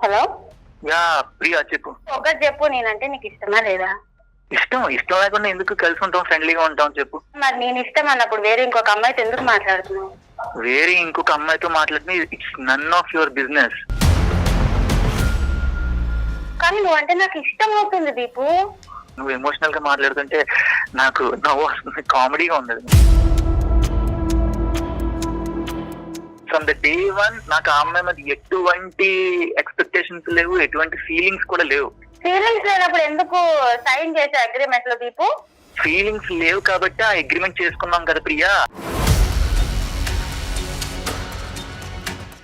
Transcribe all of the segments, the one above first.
Hello yeah Priya చెప్పు. ఒకటి చెప్పు, నేనంటే నీకు ఇష్టమా లేదా? ఇష్టం లేకుండా ఎందుకు కలిసి ఉంటాం, ఫ్రెండ్లీగా ఉంటాం చెప్పు. మరి నేను ఇష్టం అన్నప్పుడు వేరే ఇంకొక అమ్మాయితో ఎందుకు మాట్లాడుతున్నావు? వేరే ఇంకొక అమ్మాయితో మాట్లాడితే it's none of your business. కానీ నువ్వంటే నాకు ఇష్టం అవుతుంది దీపు. నువ్వు ఎమోషనల్ గా మాట్లాడుతుంటే నాకు నవ్వు వస్తుంది, కామెడీగా ఉండదు. ఫ్రమ్ ద డే వన్ నాకు ఆ అమ్మాయి మీద ఎటువంటి ఎక్స్పెక్టేషన్స్ లేవు, ఎటువంటి ఫీలింగ్స్ కూడా లేవు. ఫీలింగ్స్ లేనప్పుడు ఎందుకు సైన్ చేసే అగ్రిమెంట్ లో దీపు? ఫీలింగ్స్ లేవు కాబట్టి ఆ అగ్రిమెంట్ చేసుకున్నాం కదా ప్రియా.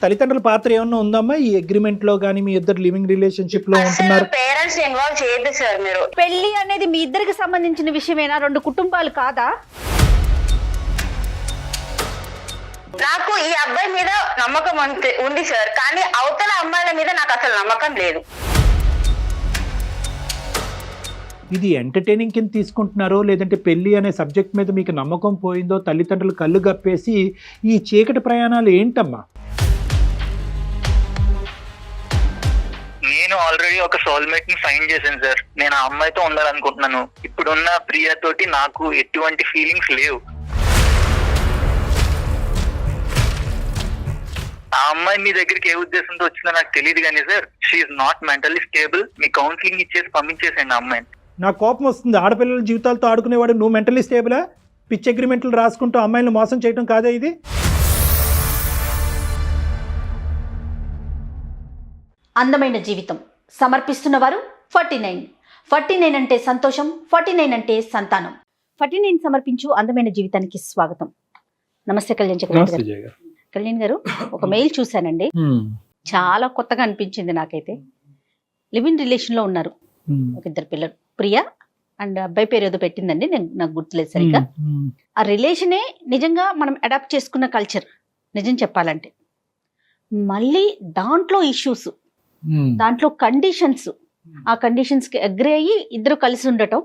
తల్లిదండ్రుల పాత్ర ఏమన్నా ఉందమ్మా ఈ అగ్రిమెంట్ లో గానీ? మీ ఇద్దరు లివింగ్ రిలేషన్షిప్ లో ఉంటున్నారు. పేరెంట్స్ ఇన్వాల్వ్ చేయొద్దు సార్ మీరు. పెళ్లి అనేది మీ ఇద్దరికి సంబంధించిన విషయమేనా? రెండు కుటుంబాలు కాదా? నాకు ఈ అబ్బాయి మీద నమ్మకం ఉంది సార్, కానీ అవతల అమ్మాయిల మీద నాకు అసలు నమ్మకం లేదు. ఇది ఎంటర్టైనింగ్ కింద తీసుకుంటున్నారో లేదంటే పెళ్లి అనే సబ్జెక్ట్ మీద మీకు నమ్మకం పోయిందో తల్లిదండ్రులు కళ్ళు గప్పేసి ఈ చీకటి ప్రయాణాలు ఏంటమ్మా? నేను ఆల్రెడీ ఒక సోల్మేట్ ని సైన్ చేశాను సార్. నేను ఆ అమ్మాయితో ఉండాలనుకుంటున్నాను. ఇప్పుడున్న ప్రియా తోటి నాకు ఎటువంటి ఫీలింగ్స్ లేవు. ఆ అమ్మాయి మీ దగ్గరికి ఏ ఉద్దేశంతో వచ్చిందో నాకు తెలియదు కానీ sir, she's not mentally stable. మీ కౌన్సిలింగ్ ఇచ్చేసి పంపించేసాను ఆ అమ్మాయిని. నాకు కోపం వస్తుంది. ఆడపిల్లల జీవితాలతో ఆడుకునేవాడు నువ్వు మెంటలీ స్టేబులా? పిచ్ అగ్రిమెంట్లు రాసుకుంటూ అమ్మాయిలను మోసం చేయడం కాదే ఇది? అందమైన జీవితం సమర్పిస్తున్న వారు 49 అంటే సంతోషం, 49 అంటే సంతానం. 49 సమర్పించు అందమైన జీవితానికి స్వాగతం. నమస్తే కళ్యాణ్ చక్రవర్తి గారు. కళ్యాణ్ గారు, ఒక మెయిల్ చూశానండి, చాలా కొత్తగా అనిపించింది నాకైతే. లివ్ ఇన్ రిలేషన్ లో ఉన్నారు, ఒక ఇద్దరు పిల్లలు, ప్రియా అండ్ అబ్బాయి పేరు ఏదో పెట్టిందండి, నాకు గుర్తులేదు సరిగ్గా. ఆ రిలేషనే నిజంగా మనం అడాప్ట్ చేసుకున్న కల్చర్ నిజం చెప్పాలంటే. మళ్ళీ దాంట్లో ఇష్యూస్, దాంట్లో కండిషన్స్, ఆ కండిషన్స్ కి అగ్రి అయ్యి ఇద్దరు కలిసి ఉండటం,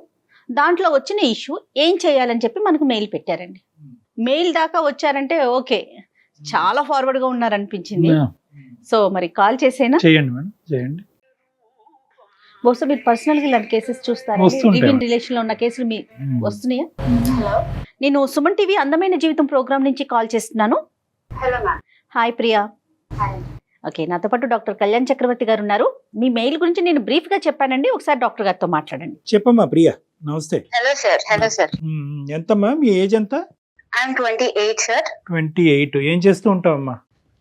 దాంట్లో వచ్చిన ఇష్యూ ఏం చేయాలని చెప్పి మనకు మెయిల్ పెట్టారండి. మెయిల్ దాకా వచ్చారంటే ఓకే, చాలా ఫార్వర్డ్ గా ఉన్నారనిపించింది. సో మరి కాల్ చేసేనా? చేయండి మేడం, చేయండి. బహుశా మీరు పర్సనల్ గా ఇలాంటి కేసెస్ చూస్తారా? లివ్ ఇన్ రిలేషన్ లో ఉన్న కేసులు మీ వస్తున్నాయా? నేను సుమన్ టీవీ అందమైన జీవితం ప్రోగ్రామ్ నుంచి కాల్ చేస్తున్నాను. Hello ma'am. Hi Priya. Okay, నాతో పాటు డాక్టర్ కళ్యాణ్ చక్రవర్తి గారు ఉన్నారు. మీ మెయిల్ గురించి నేను బ్రీఫ్ గా చెప్పానండి, ఒకసారి డాక్టర్ గారితో మాట్లాడండి. చెప్పమ్మా ప్రియా. నమస్తే. Hello sir. Hello sir. ఎంతమ్మా మీ ఏజ్ ఎంత? I'm 28 sir. 28. ఏం చేస్తూ ఉంటావమ్మా?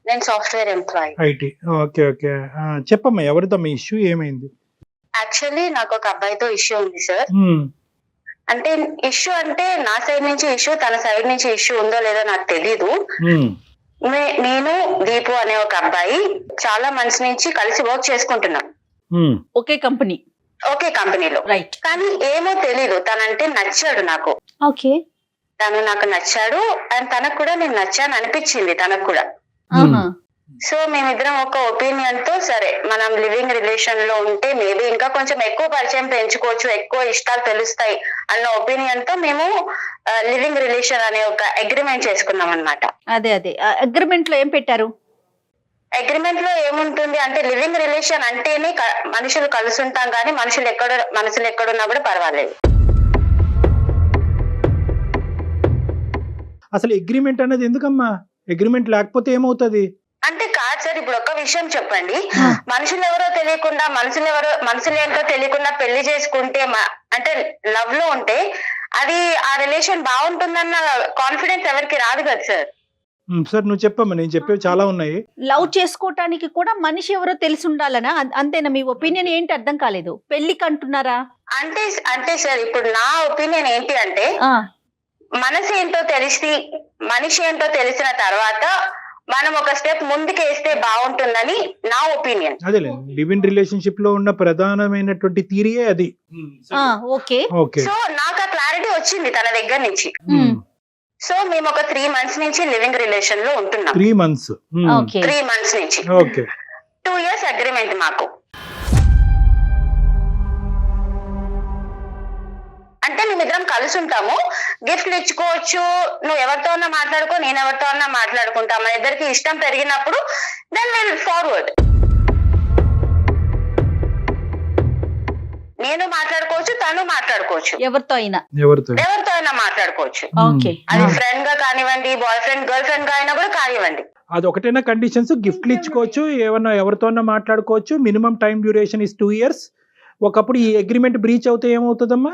నేను software employee. IT. Okay okay. చెప్పమ్మా, ఎవరితో మీ ఇష్యూ ఏమైంది? యాక్చువల్లీ నాకు ఒక అబ్బాయితో ఇష్యూ ఉంది సార్. అంటే ఇష్యూ అంటే నా సైడ్ నుంచి ఇష్యూ, తన సైడ్ నుంచి ఇష్యూ ఉందో లేదో నాకు తెలీదు. నేను దీపు అనే ఒక అబ్బాయి చాలా మంత్స్ నుంచి కలిసి వర్క్ చేసుకుంటున్నాం, ఒకే కంపెనీలో. రైట్. కానీ ఏమో తెలీదు, తనంటే నచ్చాడు నాకు. ఓకే. తను నాకు నచ్చాడు అండ్ తనకు కూడా నేను నచ్చాను అనిపించింది తనకు కూడా. సో మేమిద్దరం ఒక ఒపీనియన్ తో సరే మనం లివింగ్ రిలేషన్ లో ఉంటే మేబీ ఇంకా కొంచెం ఎక్కువ పరిచయం పెంచుకోవచ్చు, ఎక్కువ ఇష్టాలు తెలుస్తాయి అన్న ఒపీనియన్ తో మేము లివింగ్ రిలేషన్ అనే ఒక అగ్రిమెంట్ చేసుకున్నాం అన్నమాట. అదే అగ్రిమెంట్ లో ఏం పెట్టారు? అగ్రిమెంట్ లో ఏముంటుంది అంటే లివింగ్ రిలేషన్ అంటేనే మనుషులు కలిసి ఉంటాం, కానీ మనసులు ఎక్కడున్నా కూడా పర్వాలేదు. అసలు అగ్రిమెంట్ అనేది ఎందుకమ్మా? అగ్రిమెంట్ లేకపోతే ఏమవుతుంది అంటే? కాదు సార్, ఇప్పుడు ఒక విషయం చెప్పండి. మనుషులు ఎవరో తెలియకుండా, మనుషులు ఏంటో తెలియకుండా పెళ్లి చేసుకుంటే, అంటే లవ్ లో ఉంటే అది ఆ రిలేషన్ బాగుంటుందన్న కాన్ఫిడెన్స్ ఎవరికి రాదు కదా సార్. సార్ నువ్వు చెప్పమ్మా, నేను చెప్పేవి చాలా ఉన్నాయి. లవ్ చేసుకోవటానికి కూడా మనిషి ఎవరో తెలిసి ఉండాలనా? అంతేనా? మీ ఒపీనియన్ ఏంటి? అర్థం కాలేదు. పెళ్లికి అంటున్నారా? అంటే సార్ ఇప్పుడు నా ఒపీనియన్ ఏంటి అంటే, మనసు ఏంటో మనిషి ఏంటో తెలిసిన తర్వాత మనం ఒక స్టెప్ ముందుకేస్తే బాగుంటుందని నా ఒపీనియన్. అదే లివ్ ఇన్ రిలేషన్షిప్ లో ఉన్న ప్రధానమైనటువంటి థియరీయే అది. ఓకే. సో నాకు ఆ క్లారిటీ వచ్చింది తన దగ్గర నుంచి. సో మేము ఒక 3 months నుంచి లివింగ్ రిలేషన్ లో ఉంటున్నాం. 3 months. 3 months నుంచి. ఓకే. 2 years అగ్రిమెంట్ మాకు. అంటే మేమిద్దరం కలిసి ఉంటాము, గిఫ్ట్లు ఇచ్చుకోవచ్చు, నువ్వు ఎవరితో అన్నా మాట్లాడుకో, నేను ఎవరితో అన్నా మాట్లాడుకుంటా, మన ఇద్దరికి ఇష్టం పెరిగినప్పుడు దెన్ విల్ ఫార్వర్డ్. నేను మాట్లాడుకోవచ్చు, తను మాట్లాడుకోవచ్చు, ఎవరితో అయినా ఎవరితో అయినా మాట్లాడుకోవచ్చు. ఓకే. అది ఫ్రెండ్ గా కానివ్వండి, బాయ్ ఫ్రెండ్ గర్ల్ ఫ్రెండ్ గా అయినా కూడా కానివ్వండి. అది ఒకటేనా కండిషన్స్? గిఫ్ట్లు ఇచ్చుకోవచ్చు, ఏమన్నా ఎవరితోన్నా మాట్లాడుకోవచ్చు, minimum time duration is 2 years. ఒకప్పుడు ఈ అగ్రిమెంట్ బ్రీచ్ అవుతే ఏమవుతుందమ్మా?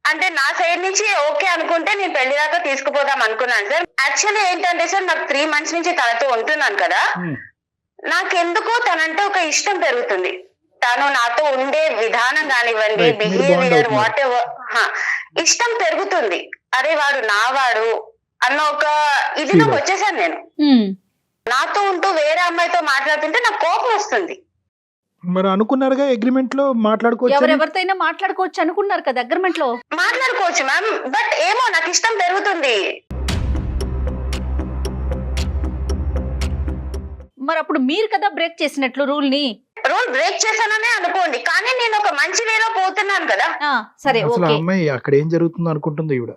అంటే నా సైడ్ నుంచి ఓకే అనుకుంటే నేను పెళ్లి దాకా తీసుకుపోదాం అనుకున్నాను సార్. యాక్చువల్లీ ఏంటంటే సార్, నాకు 3 months నుంచి తనతో ఉంటున్నాను కదా, నాకెందుకో తనంటే ఒక ఇష్టం పెరుగుతుంది. తను నాతో ఉండే విధానం కానివ్వండి, బిహేవియర్, వాట్ ఎవర్, ఇష్టం పెరుగుతుంది. అరే వాడు నావాడు అన్న ఒక ఇదిలోకి వచ్చేసాను నేను. నాతో ఉంటూ వేరే అమ్మాయితో మాట్లాడుతుంటే నాకు కోపం వస్తుంది. మరి అనుకున్నారుగా అగ్రిమెంట్ లో మాట్లాడుకోవచ్చు, ఎవరెవరితో అయినా మాట్లాడుకోవచ్చు అనుకున్నారు కదా అగ్రిమెంట్ లో. మాట్లాడుకోవచ్చు మ్యామ్, బట్ ఏమో నాకు ఇష్టం పెరుగుతుంది. మరి అప్పుడు మీరు కదా బ్రేక్ చేసినట్లు రూల్ ని. రూల్ బ్రేక్ చేశాననే అనుకోండి, కానీ నేను ఒక మంచి వేలో పోతున్నాను కదా. సరే, అసలు ఓకే. అమ్మాయి అక్కడ ఏం జరుగుతుందో అనుకుంటుంది ఈవిడ.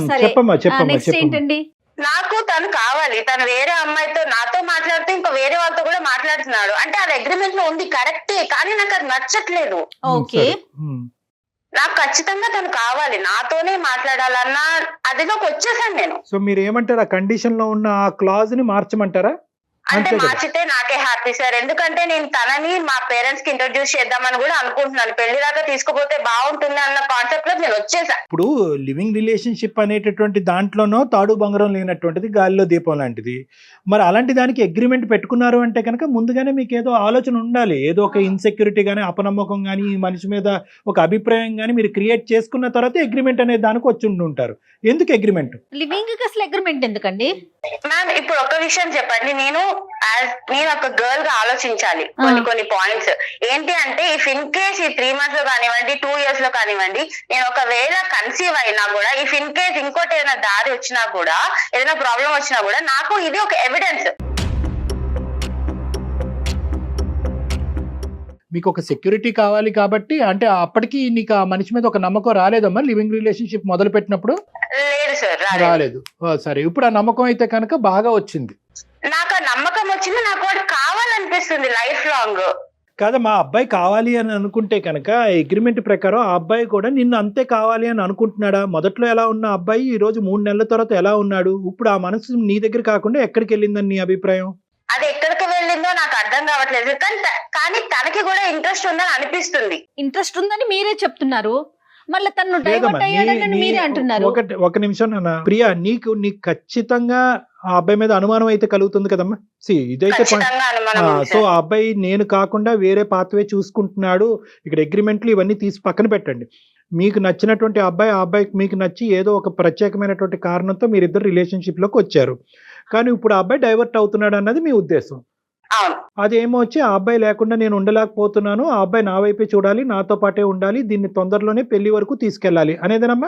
సరే, చెప్పమ్మా చెప్పమ్మా నెక్స్ట్ చెప్పమ్మా. ఏంటండి? నాకు తను కావాలి. తను వేరే అమ్మాయితో నాతో మాట్లాడుతూ ఇంకా వేరే వాళ్ళతో కూడా మాట్లాడుతున్నాడు. అంటే అది అగ్రిమెంట్ లో ఉంది కరెక్టే, కానీ నాకు అది నచ్చట్లేదు. ఓకే. నాకు ఖచ్చితంగా తను కావాలి, నాతోనే మాట్లాడాలన్న అదిలోకి వచ్చేసాను నేను. సో మీరు ఏమంటారు, ఆ కండిషన్ లో ఉన్న ఆ క్లాజ్ ని మార్చమంటారా? అంటే అంతే కదా. మార్చితే నాకే హ్యాపీ సార్. ఎందుకంటే నేను తనని మా పేరెంట్స్ కి ఇంట్రొడ్యూస్ చేద్దామని కూడా అనుకుంటున్నాను. పెళ్లి దాకా తీసుకుపోతే బాగుంటుంది అన్న కాన్సెప్ట్ లో నేను వచ్చేసా. ఇప్పుడు లివింగ్ రిలేషన్షిప్ అనేటటువంటి దాంట్లోనో తాడు బంగారం లేనటువంటిది గాలిలో దీపం లాంటిది. మరి అలాంటి దానికి అగ్రిమెంట్ పెట్టుకున్నారు అంటే కనుక ముందుగానే మీకు ఏదో ఆలోచన ఉండాలి. ఏదో ఒక ఇన్సెక్యూరిటీ కానీ, అపనమ్మకం కానీ, ఈ మనిషి మీద ఒక అభిప్రాయం కానీ మీరు క్రియేట్ చేసుకున్న తర్వాత అగ్రిమెంట్ అనే దానికి వచ్చి ఉంటుంటారు. ఎందుకు అగ్రిమెంట్? లివింగ్ కి అసలు అగ్రిమెంట్ ఎందుకండి? మ్యామ్ ఇప్పుడు ఒక విషయం చెప్పండి, నేను ఒక గర్ల్ గా ఆలోచించాలి కొన్ని పాయింట్స్. ఏంటి అంటే ఇఫ్ ఇన్ కేస్ ఈ 3 months లో కానివ్వండి, 2 years లో కానివ్వండి, నేను ఒకవేళ కన్సీవ్ అయినా కూడా, ఇఫ్ ఇన్ కేస్ ఇంకోటి ఏదైనా దారి వచ్చినా కూడా, ఏదైనా ప్రాబ్లం వచ్చినా కూడా, నాకు ఇది ఒక ఎవిడెన్స్. మీకు ఒక సెక్యూరిటీ కావాలి కాబట్టి, అంటే అప్పటికి నీకు ఆ మనిషి మీద ఒక నమ్మకం రాలేదమ్మా లివింగ్ రిలేషన్షిప్ మొదలు పెట్టినప్పుడు? లేదు సార్, రాలేదు. సరే, ఇప్పుడు ఆ నమ్మకం అయితే కనుక బాగా వచ్చింది. నాకు ఆ నమ్మకం వచ్చింది. నాకు వాడు కావాలనిపిస్తుంది లైఫ్ లాంగ్. కాదా, మా అబ్బాయి కావాలి అని అనుకుంటే కనుక అగ్రిమెంట్ ప్రకారం ఆ అబ్బాయి కూడా నిన్ను అంతే కావాలి అని అనుకుంటున్నాడా? మొదట్లో ఎలా ఉన్న అబ్బాయి ఈ రోజు 3 నెలల తర్వాత ఎలా ఉన్నాడు? ఇప్పుడు ఆ మనసు నీ దగ్గర కాకుండా ఎక్కడికి వెళ్ళిందని నీ అభిప్రాయం? అది ఎక్కడికి వెళ్ళిందో నాకు అర్థం కావట్లేదు. కానీ తనకి కూడా ఇంట్రెస్ట్ ఉందని అనిపిస్తుంది. ఇంట్రెస్ట్ ఉందని మీరే చెప్తున్నారు, మళ్ళీ తను డైవర్ట్ అయ్యాడని మీరే అంటున్నారు. ఒక నిమిషం నాన్న. ప్రియా, నీకు ఖచ్చితంగా ఆ అబ్బాయి మీద అనుమానం అయితే కలుగుతుంది కదమ్మా. ఇదైతే సో ఆ అబ్బాయి నేను కాకుండా వేరే పాత్వే చూసుకుంటున్నాడు. ఇక్కడ అగ్రిమెంట్లు ఇవన్నీ తీసి పక్కన పెట్టండి. మీకు నచ్చినటువంటి అబ్బాయి, ఆ అబ్బాయికి మీకు నచ్చి ఏదో ఒక ప్రత్యేకమైనటువంటి కారణంతో మీరిద్దరు రిలేషన్షిప్ లోకి వచ్చారు. కానీ ఇప్పుడు ఆ అబ్బాయి డైవర్ట్ అవుతున్నాడు అన్నది మీ ఉద్దేశం. అదేమో వచ్చి ఆ అబ్బాయి లేకుండా నేను ఉండలేకపోతున్నాను, ఆ అబ్బాయి నా వైపే చూడాలి, నాతో పాటే ఉండాలి, దీన్ని తొందరలోనే పెళ్లి వరకు తీసుకెళ్లాలి అనేదేనమ్మా?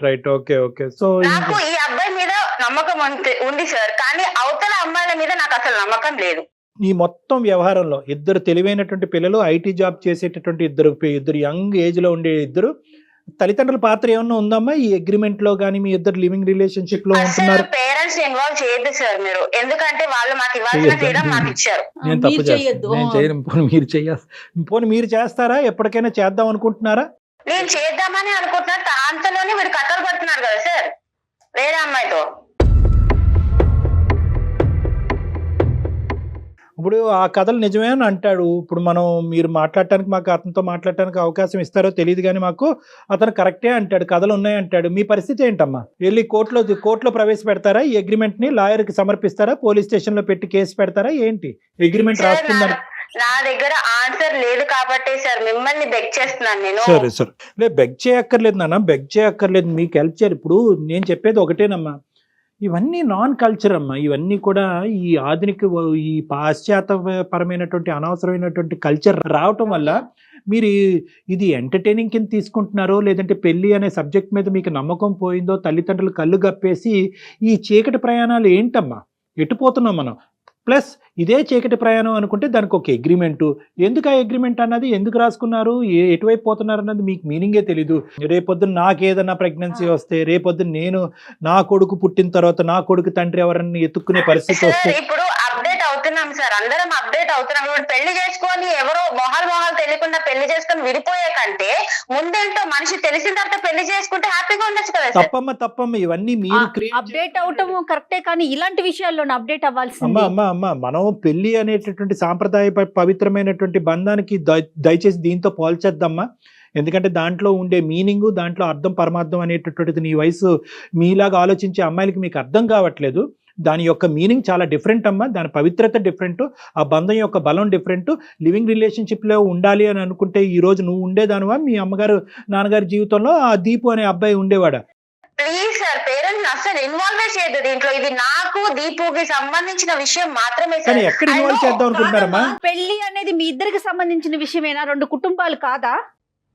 రైట్. ఓకే. సో నాకు ఈ అబ్బాయి మీద నమ్మకం ఉంది సార్, కానీ అవతల అమ్మాయిల మీద నాకు అసలు నమ్మకం లేదు. ఈ మొత్తం వ్యవహారంలో ఇద్దరు తెలివైనటువంటి పిల్లలు, ఐటీ జాబ్ చేసేటటువంటి ఇద్దరు యంగ్ ఏజ్ లో ఉండే ఇద్దరు తల్లిదండ్రుల పాత్ర ఏమన్నా ఉందమ్మా ఈ అగ్రిమెంట్ లో గానీ? మీ ఇద్దరు లివింగ్ రిలేషన్షిప్ లో ఉంటున్నారు. పేరెంట్స్ ఇన్వాల్వ్ చేయొద్దు సార్ మీరు, ఎందుకంటే వాళ్ళు మాకు ఇవ్వాల్సిన ఫ్రీడమ్ మాకు ఇచ్చారు. నేను తప్పు చేయను. మీరు చేస్తారా? ఎప్పటికైనా చేద్దాం అనుకుంటున్నారా? నేను చేద్దామని అనుకుంటున్నాను. అంతలోనే వీడు కథలు పడుతున్నారు కదా సార్ వేరే అమ్మాయితో. ఇప్పుడు ఆ కథలు నిజమే అని అంటాడు. ఇప్పుడు మీరు మాట్లాడటానికి, మాకు అతనితో మాట్లాడటానికి అవకాశం ఇస్తారో తెలియదు కానీ మాకు అతను కరెక్టే అంటాడు, కథలు ఉన్నాయి అంటాడు. మీ పరిస్థితి ఏంటమ్మా? వెళ్ళి కోర్టులో ప్రవేశపెడతారా ఈ అగ్రిమెంట్ ని? లాయర్ కి సమర్పిస్తారా? పోలీస్ స్టేషన్ లో పెట్టి కేసు పెడతారా? ఏంటి అగ్రిమెంట్ రాస్తుందని? నా దగ్గర ఆన్సర్ లేదు కాబట్టి సార్ మిమ్మల్ని బెగ్ చేస్తున్నాను నేను. సరే బెగ్ చేయక్కర్లేదు నాన్న, బెగ్ చేయక్కర్లేదు, మీకు హెల్ప్ చేయాలి. ఇప్పుడు నేను చెప్పేది ఒకటేనమ్మా, ఇవన్నీ నాన్ కల్చర్ అమ్మా. ఇవన్నీ కూడా ఈ ఆధునిక, ఈ పాశ్చాత్యపరమైనటువంటి అనవసరమైనటువంటి కల్చర్ రావటం వల్ల మీరు ఇది ఎంటర్టైనింగ్ కింద తీసుకుంటున్నారో, లేదంటే పెళ్లి అనే సబ్జెక్ట్ మీద మీకు నమ్మకం పోయిందో, తల్లిదండ్రులు కళ్ళు గప్పేసి ఈ చీకటి ప్రయాణాలు ఏంటమ్మా? ఎటుపోతున్నాం మనం? ప్లస్ ఇదే చీకటి ప్రయాణం అనుకుంటే దానికి ఒక అగ్రిమెంటు. ఎందుకు ఆ అగ్రిమెంట్ అన్నది ఎందుకు రాసుకున్నారు, ఎటువైపు పోతున్నారు అన్నది మీకు మీనింగే తెలీదు. రేపొద్దున నాకేదన్నా ప్రెగ్నెన్సీ వస్తే, రేపొద్దున నేను నా కొడుకు పుట్టిన తర్వాత నా కొడుకు తండ్రి ఎవరన్నా ఎత్తుక్కునే పరిస్థితి వస్తే ఇప్పుడు అప్డేట్ అవుతున్నాం సార్, అందరం అప్డేట్ అవుతున్నాం. ఇప్పుడు పెళ్లి చేసుకొని ఎవరో మొహాలు తెలియకుండా పెళ్లి చేసుకొని విడిపోయే కంటే ముందేంటో మనిషి తెలిసిన తర్వాత పెళ్లి చేసుకుంటే హ్యాపీగా ఉండొచ్చు కదా సార్. తప్పమ్మ ఇవన్నీ మీరు అప్డేట్ అవటం కరెక్టే, కానీ ఇలాంటి విషయాల్లో అప్డేట్ అవ్వాల్సింది. అమ్మ మనం పెళ్లి అనేటటువంటి సాంప్రదాయ పవిత్రమైనటువంటి బంధానికి దయచేసి దీంతో పోల్చేద్దామా. ఎందుకంటే దాంట్లో ఉండే మీనింగ్, దాంట్లో అర్థం పరమార్థం అనేటటువంటిది నీ వయసు మీలాగా ఆలోచించే అమ్మాయిలకి మీకు అర్థం కావట్లేదు. దాని యొక్క మీనింగ్ చాలా డిఫరెంట్ అమ్మా, దాని పవిత్రత డిఫరెంట్, ఆ బంధం యొక్క బలం డిఫరెంట్. లివింగ్ రిలేషన్షిప్లో ఉండాలి అని అనుకుంటే ఈ రోజు నువ్వు ఉండేదానివా, మీ అమ్మగారు నాన్నగారి జీవితంలో ఆ దీపు అనే అబ్బాయి ఉండేవాడా? ప్లీజ్ సార్, పేరెంట్స్ అసలు ఇన్వాల్వ్ చేయదు దీంట్లో. ఇది నాకు దీపుకి సంబంధించిన విషయం మాత్రమే సార్. ఎక్కడ ఇన్వాల్వ్ చేద్దాం అనుకుంటున్నారమ్మా? పెళ్లి అనేది మీ ఇద్దరికి సంబంధించిన విషయమేనా, రెండు కుటుంబాలు కాదా?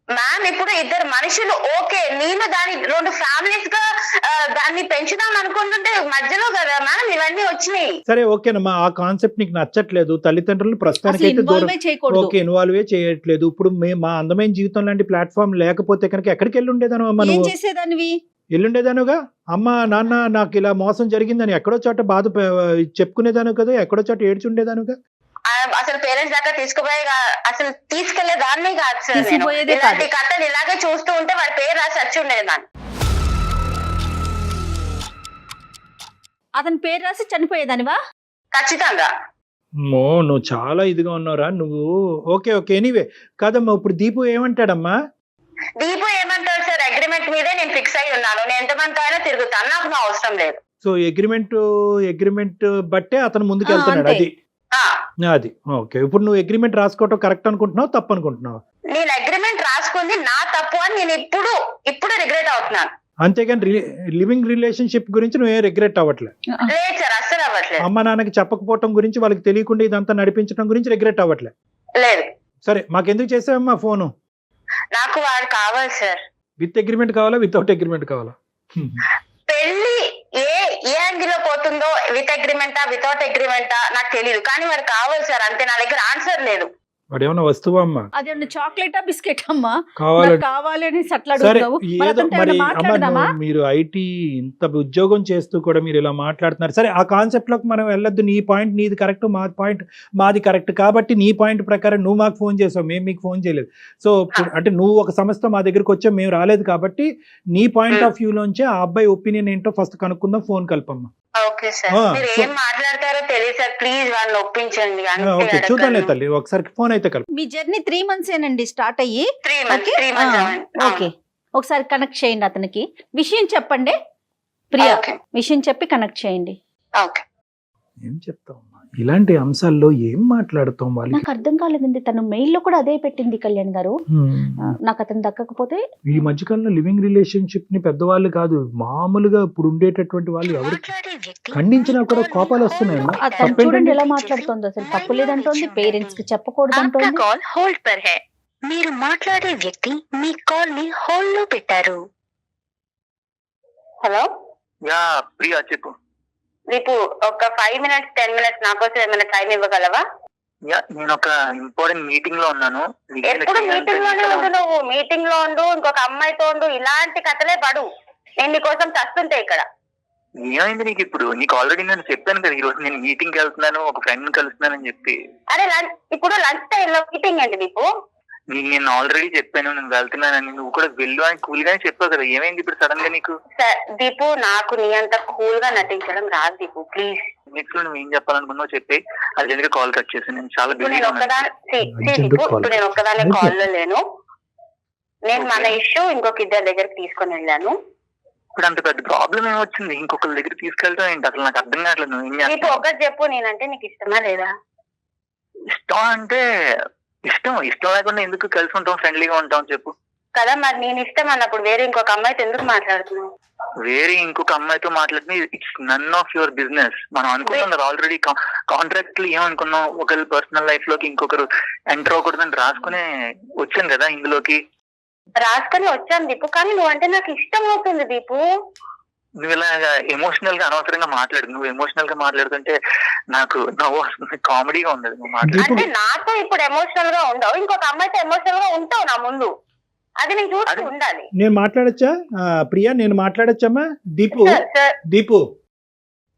మ్యామ్ ఇప్పుడు ఇద్దరు మనుషులు ఓకే, నేను దాని రెండు ఫ్యామిలీస్ గా దాన్ని పెంచుదాం అనుకుంటుంటే మధ్యలో కదా మ్యామ్ ఇవన్నీ వచ్చినాయి. సరే ఓకేనమ్మా, ఆ కాన్సెప్ట్ నీకు నచ్చట్లేదు, తల్లిదండ్రులు ప్రస్తుతానికి అయితే దూరం ఓకే ఇన్వాల్వ్ చేయట్లేదు. ఇప్పుడు మా అందమైన జీవితం లాంటి ప్లాట్ఫామ్ లేకపోతే కనుక ఎక్కడికి వెళ్ళి ఉండేదాను అమ్మా? నువ్వు చేసేదానివి ఎల్లుండేదానుగా. అమ్మ నాన్న నాకు ఇలా మోసం జరిగిందని ఎక్కడో చోట బాధ చెప్పుకునేదాను కదా, ఎక్కడో చోట ఏడ్చుండేదానుగా. అసలు పేరెంట్స్ దాకా అసలు తీసుకెళ్లే దాన్ని కాదు సార్. ఇలాంటి కథలు ఇలాగే చూస్తూ ఉంటే వాడి పేరు రాసి వచ్చి ఉండేదాన్ని. అతని పేరు రాసి చనిపోయేదానివా? ఖచ్చితంగా. నువ్వు చాలా ఇదిగా ఉన్నావురా నువ్వు. ఓకే ఎనీవే కాదమ్మా, ఇప్పుడు దీపు ఏమంటాడమ్మా? దీపు ఏమంటాడు సార్, అగ్రిమెంట్ మీదే నేను ఫిక్స్ అయి ఉన్నాను, నేను ఎంతమంది అయినా తిరుగుతాను, నాకు నా అవసరం లేదు. సో అగ్రిమెంట్ బట్టే అతను ముందుకు వెళ్తున్నాడు. అది ఓకే. ఇప్పుడు నువ్వు అగ్రిమెంట్ రాసుకోవటం కరెక్ట్ అనుకుంటున్నావు, తప్పు అనుకుంటున్నావు? నేను అగ్రిమెంట్ రాసుకుంది నా తప్పు అని నేను ఇప్పుడు రిగ్రెట్ అవుతున్నాను. అంతేగాని లివింగ్ రిలేషన్షిప్ గురించి నువ్వేం రిగ్రెట్ అవ్వట్లేదు? లేదు సార్, అస్సలు అవ్వట్లేదు. అమ్మ నాన్నకి చెప్పకపోవటం గురించి, వాళ్ళకి తెలియకుండా ఇదంతా నడిపించడం గురించి రిగ్రెట్ అవ్వట్లేదు? లేదు. సరే మాకెందుకు చేసావమ్మా ఫోను? నాకు వాడు కావాలి సార్. విత్ అగ్రిమెంట్ కావాలా, వితౌట్ అగ్రిమెంట్ కావాలా? పెళ్లి ఏ యాంగిల్ లో పోతుందో, విత్ అగ్రిమెంటా వితౌట్ అగ్రిమెంటా నాకు తెలియదు, కానీ వాడు కావాలి సార్ అంతే. నా దగ్గర ఆన్సర్ లేదు. వాడు ఏమన్నా వస్తువా అమ్మా? అదేమన్నా చాక్లెటా బిస్కెట్ అమ్మా? కావాలని మీరు ఐటీ ఇంత ఉద్యోగం చేస్తూ కూడా మీరు ఇలా మాట్లాడుతున్నారు. సరే ఆ కాన్సెప్ట్ లోకి మనం వెళ్ళొద్దు. నీ పాయింట్ నీది కరెక్ట్, మా పాయింట్ మాది కరెక్ట్. కాబట్టి నీ పాయింట్ ప్రకారం నువ్వు మాకు ఫోన్ చేసావు, మేము మీకు ఫోన్ చేయలేదు. సో అంటే నువ్వు ఒక సమస్యతో మా దగ్గరికి వచ్చావు, మేము రాలేదు. కాబట్టి నీ పాయింట్ ఆఫ్ వ్యూ లోంచి ఆ అబ్బాయి ఒపీనియన్ ఏంటో ఫస్ట్ కనుక్కుందాం. ఫోన్ కలపమ్మా. ఓకే సార్, మీరు ఏం మాట్లాడతారో తెలియదు సార్, ప్లీజ్ వాళ్ళని ఒప్పించండి. ఓకే చూద్దాంలే తల్లి, ఒకసారి ఫోన్ అయితే కలుపు. మీ జర్నీ 3 months ఏనండి స్టార్ట్ అయ్యి? 3 months. ఓకే, ఒకసారి కనెక్ట్ చేయండి అతనికి, విషయం చెప్పండి ప్రియా, విషయం చెప్పి కనెక్ట్ చేయండి. ఓకే. ఏం చెప్తావు ఇలాంటి అంశాల్లో, ఏం మాట్లాడుతాం వాళ్ళకి? నాకు అర్థం కాలేదండి, తను మెయిల్ లో కూడా అదే పెట్టింది కళ్యాణ్ గారు, నాకు అతను దక్కకపోతే. ఈ మధ్యకాలంలో లివింగ్ రిలేషన్షిప్ ని పెద్దవాళ్ళు కాదు, మామూలుగా ఇప్పుడు ఉండేటటువంటి వాళ్ళు ఎవరు ఖండించినా కూడా కోపాలు వస్తున్నాయి. చూడండి ఎలా మాట్లాడుతుంది, అసలు తప్పు లేదంటోంది, పేరెంట్స్ కి చెప్పకూడదు అంటోంది. కాల్ హోల్డ్ పర్ హై, మీరు మాట్లాడే వ్యక్తి మీ కాల్ ని హోల్డ్ లో పెట్టారు. హలో యా ప్రియా చెప్పు. రేపు ఒక 5 minutes 10 minutes నా కోసం ఏమైనా టైం ఇవ్వగలవా? నేను ఒక ఇంపార్టెంట్ మీటింగ్ లో ఉన్నాను. ఎప్పుడు మీటింగ్ లోనే ఉండు, నువ్వు మీటింగ్ లో ఉండు, ఇంకొక అమ్మాయితో ఉండు, ఇలాంటి కథలే పడు. నేను నీకోసం చస్తుంటే ఇక్కడ. ఏమైంది నీకు ఇప్పుడు? నీకు ఆల్రెడీ నేను చెప్పాను కదా, ఈ రోజు నేను మీటింగ్ కి వెళ్తున్నాను, ఒక ఫ్రెండ్ కలుస్తున్నానని చెప్పి. అరే ఇప్పుడు లంచ్ టైం లో మీటింగ్ అండి నీకు? నేను ఆల్రెడీ చెప్పాను నేను వెళ్తున్నానని, నువ్వు కూడా వెళ్ళు అని కూల్ గానే చెప్పావు కదా, ఏమైంది ఇప్పుడు సడన్ గా నీకు? దీపు నాకు నీ అంత కూల్ గా నటించడం రాదు దీపు, ప్లీజ్. నెక్స్ట్ నువ్వు ఏం చెప్పాలనుకున్నావు చెప్పి అర్జెంట్ కాల్ కట్ చేసి. నేను చాలా ఇప్పుడు నేను ఒక్కదాన్ని కాల్ లో లేను. నేను మన ఇష్యూ ఇంకొక ఇద్దరి దగ్గరికి తీసుకొని వెళ్ళాను. ఇప్పుడు అంత పెద్ద ప్రాబ్లం ఏమొచ్చింది? ఇంకొకరి దగ్గర తీసుకెళ్తావు ఏంటి? అసలు నాకు అర్థం కావట్లేదు. నువ్వు ఏం చేస్తావు? ఒకటి చెప్పు, నేనంటే నీకు ఇష్టమా లేదా? ఇష్టం అంటే ఇష్టం లేకుండా ఎందుకు కలిసి ఉంటాం, ఫ్రెండ్లీగా ఉంటాం చెప్పు కదా. మరి నేను ఇష్టం అన్నప్పుడు వేరే ఇంకొక అమ్మాయితో ఎందుకు మాట్లాడుతున్నావు? వేరే ఇంకొక అమ్మాయితో మాట్లాడితే it's none of your business. మనం అనుకున్నాం కదా ఆల్రెడీ కాంట్రాక్ట్ లో ఏమనుకున్నాం, ఒకరి పర్సనల్ లైఫ్ లోకి ఇంకొకరు ఎంటర్ అవ్వకూడదని రాసుకునే వచ్చాను కదా ఇందులోకి. రాసుకొని వచ్చాను దీపు, కానీ నువ్వంటే నాకు ఇష్టం అవుతుంది దీపు. నువ్వు ఇలా ఎమోషనల్ గా అనవసరంగా మాట్లాడు. నువ్వు ఎమోషనల్ గా మాట్లాడుతుంటే నాకు నవ్వు వస్తుంది, కామెడీగా ఉండదు నువ్వు మాట్లాడు. అంటే నాతో ఇప్పుడు ఎమోషనల్ గా ఉండవు, ఇంకొక అమ్మాయితో ఎమోషనల్ గా ఉంటావు నా ముందు, అది నేను చూస్తూ ఉండాలి. నేను మాట్లాడచ్చా ప్రియా? నేను మాట్లాడచ్చమ్మా? దీపు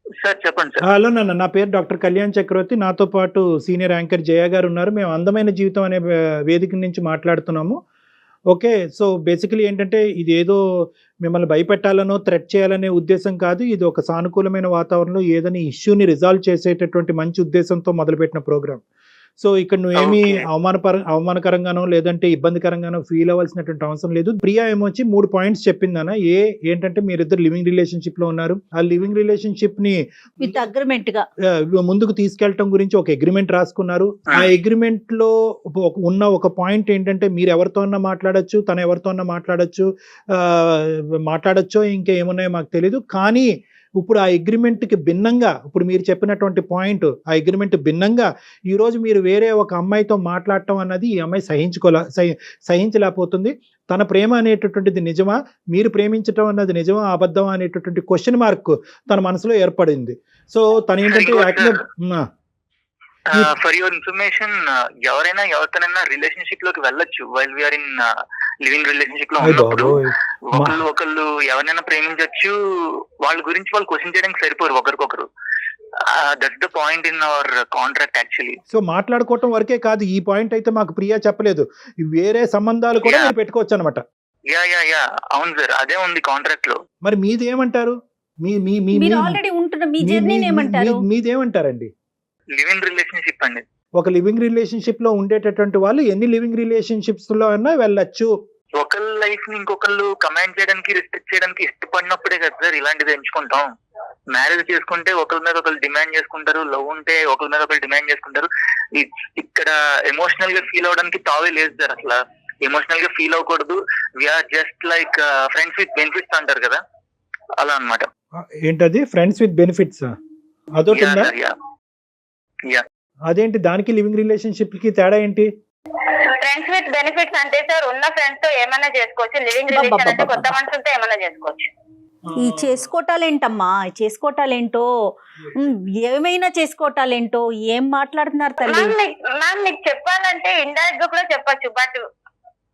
సార్ చెప్పండి సార్. హలో నాన్న, నా పేరు డాక్టర్ కళ్యాణ్ చక్రవర్తి. నాతో పాటు సీనియర్ యాంకర్ జయ గారు ఉన్నారు. మేము అందమైన జీవితం అనే వేదిక నుంచి మాట్లాడుతున్నాము. ఓకే, సో బేసికలీ ఏంటంటే ఇది ఏదో మిమ్మల్ని భయపెట్టాలనో థ్రెట్ చేయాలనే ఉద్దేశం కాదు. ఇది ఒక సానుకూలమైన వాతావరణంలో ఏదైనా ఇష్యూని రిజాల్వ్ చేసేటటువంటి మంచి ఉద్దేశంతో మొదలుపెట్టిన ప్రోగ్రామ్. సో ఇక్కడ నువ్వేమీ అవమానకరంగానో లేదంటే ఇబ్బందికరంగానో ఫీల్ అవ్వాల్సినటువంటి అవసరం లేదు. ప్రియా ఏమొచ్చి 3 పాయింట్స్ చెప్పిందన్న. ఏంటంటే మీరిద్దరు లివింగ్ రిలేషన్షిప్ లో ఉన్నారు. ఆ లివింగ్ రిలేషన్షిప్ ని విత్ అగ్రిమెంట్ గా ముందుకు తీసుకెళ్లటం గురించి ఒక అగ్రిమెంట్ రాసుకున్నారు. ఆ అగ్రిమెంట్ లో ఉన్న ఒక పాయింట్ ఏంటంటే మీరు ఎవరితో అన్నా మాట్లాడొచ్చు, తను ఎవరితో అన్నా మాట్లాడొచ్చో ఇంకా ఏమున్నాయో మాకు తెలీదు. కానీ ఇప్పుడు ఆ అగ్రిమెంట్కి భిన్నంగా, ఇప్పుడు మీరు చెప్పినటువంటి పాయింట్, ఆ అగ్రిమెంట్ భిన్నంగా ఈరోజు మీరు వేరే ఒక అమ్మాయితో మాట్లాడటం అన్నది ఈ అమ్మాయి సహించలేకపోతుంది. తన ప్రేమ అనేటటువంటిది నిజమా, మీరు ప్రేమించటం అన్నది నిజమా అబద్ధమా అనేటటువంటి క్వశ్చన్ మార్క్ తన మనసులో ఏర్పడింది. సో తను ఏంటంటే ఫర్ యువర్ ఇన్ఫర్మేషన్, ఎవరైనా ఎవరితోనైనా రిలేషన్షిప్ లోకి వెళ్ళొచ్చు while we are in living relationship లో ఉన్నప్పుడు. ఒకళ్ళు ఎవరినైనా ప్రేమించవచ్చు, వాళ్ళ గురించి వాళ్ళు క్వశ్చన్ చేయడానికి సరిపోరు ఒకరికొకరు. That's the point in our contract actually. So మాట్లాడుకోవటం వరకే కాదు, ఈ పాయింట్ అయితే మాకు ప్రియా చెప్పలేదు, వేరే సంబంధాలు కూడా మీరు పెట్టుకోవచ్చు అనమాట. యా అవును సార్, అదే ఉంది కాంట్రాక్ట్ లో. మరి మీదేమంటారు? మీదేమంటారండి? లివింగ్ రిలేషన్షిప్ అండి. ఒక లివింగ్ రిలేషన్షిప్ లో ఉండేటటువంటి వాళ్ళు ఎన్ని లివింగ్ రిలేషన్షిప్స్ లో అయినా వెళ్ళొచ్చు. ఒకళ్ళ లైఫ్ ని ఇంకొకళ్ళు కమాండ్ చేయడానికి, రిస్ట్రిక్ట్ చేయడానికి ఇష్టపడినప్పుడే కదా సార్ ఇలాంటిది ఎంచుకుంటాం. మ్యారేజ్ చేసుకుంటే ఒకరి మీద ఒకరు డిమాండ్ చేసుకుంటారు, లవ్ ఉంటే ఒకరి మీద ఒకరు డిమాండ్ చేసుకుంటారు. ఇక్కడ ఎమోషనల్ గా ఫీల్ అవడానికి తావే లేదు సార్. అసలు ఎమోషనల్ గా ఫీల్ అవ్వకూడదు. We are just like friends with benefits అంటారు కదా, అలా అన్నమాట. ఏంటది ఫ్రెండ్స్ విత్ బెనిఫిట్స్? అదొకటి. అదేంటి, దానికి లివింగ్ రిలేషన్షిప్ కి తేడా ఏంటి? ఫ్రెండ్స్ విత్ బెనిఫిట్స్ అంటే సార్ ఉన్న ఫ్రెండ్స్ తో ఏమైనా చేసుకోవచ్చు. లివింగ్ రిలేషన్ అంటే కొత్త మనుషులతో ఏమైనా చేసుకోవచ్చు. ఈ చేసుకోవటాలేంటమ్మా, చేసుకోవటాలేంటో, ఏమైనా చేసుకోవటాలేంటో, ఏం మాట్లాడుతున్నారు తల్లి? మ్యామ్ మీకు చెప్పాలంటే ఇండైరెక్ట్ గా కూడా చెప్పొచ్చు, బట్